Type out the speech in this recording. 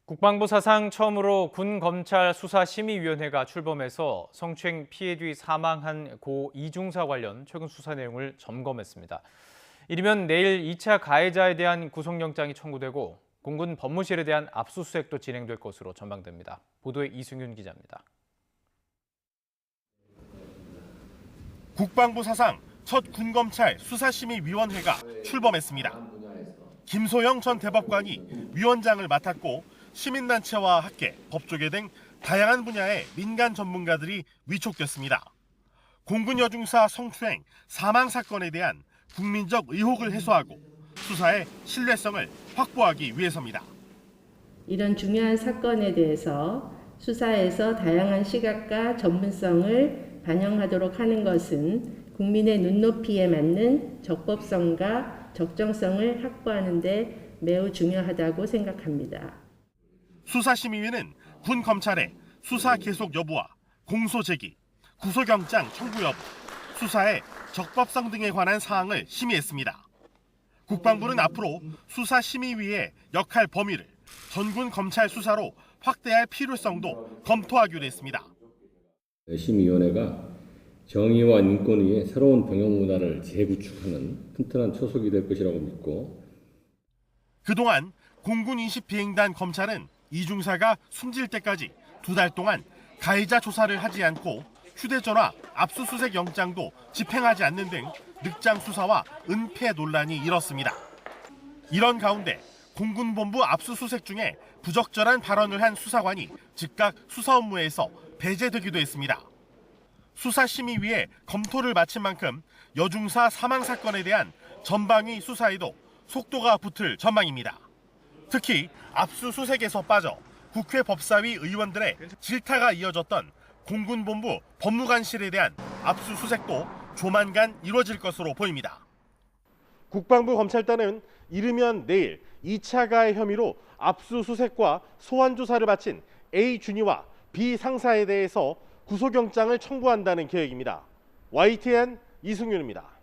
국방부 사상 처음으로 군검찰 수사심의위원회가 출범해서 성추행 피해 뒤 사망한 고 이중사 관련 최근 수사 내용을 점검했습니다. 이르면 내일 2차 가해자에 대한 구속영장이 청구되고 공군 법무실에 대한 압수수색도 진행될 것으로 전망됩니다. 보도에 이승윤 기자입니다. 국방부 사상 첫 군검찰 수사심의위원회가 출범했습니다. 김소영 전 대법관이 위원장을 맡았고 시민단체와 학계, 법조계 등 다양한 분야의 민간 전문가들이 위촉됐습니다. 공군 여중사 성추행 사망 사건에 대한 국민적 의혹을 해소하고 수사의 신뢰성을 확보하기 위해서입니다. 이런 중요한 사건에 대해서 수사에서 다양한 시각과 전문성을 반영하도록 하는 것은 국민의 눈높이에 맞는 적법성과 적정성을 확보하는 데 매우 중요하다고 생각합니다. 수사심의위는 군 검찰의 수사 계속 여부와 공소 제기, 구속영장 청구 여부, 수사의 적법성 등에 관한 사항을 심의했습니다. 국방부는 앞으로 수사심의위의 역할 범위를 전군 검찰 수사로 확대할 필요성도 검토하기로 했습니다. 심의위원회가 정의와 인권 위의 새로운 병영 문화를 재구축하는 튼튼한 초석이 될 것이라고 믿고, 그동안 공군 20비행단 검찰은 이중사가 숨질 때까지 2달 동안 가해자 조사를 하지 않고 휴대전화 압수수색 영장도 집행하지 않는 등 늑장 수사와 은폐 논란이 일었습니다. 이런 가운데 공군본부 압수수색 중에 부적절한 발언을 한 수사관이 즉각 수사 업무에서 배제되기도 했습니다. 수사심의위에 검토를 마친 만큼 여중사 사망 사건에 대한 전방위 수사에도 속도가 붙을 전망입니다. 특히 압수수색에서 빠져 국회 법사위 의원들의 질타가 이어졌던 공군본부 법무관실에 대한 압수수색도 조만간 이뤄질 것으로 보입니다. 국방부 검찰단은 이르면 내일 2차 가해 혐의로 압수수색과 소환조사를 마친 A 준위와 B 상사에 대해서 구속영장을 청구한다는 계획입니다. YTN 이승윤입니다.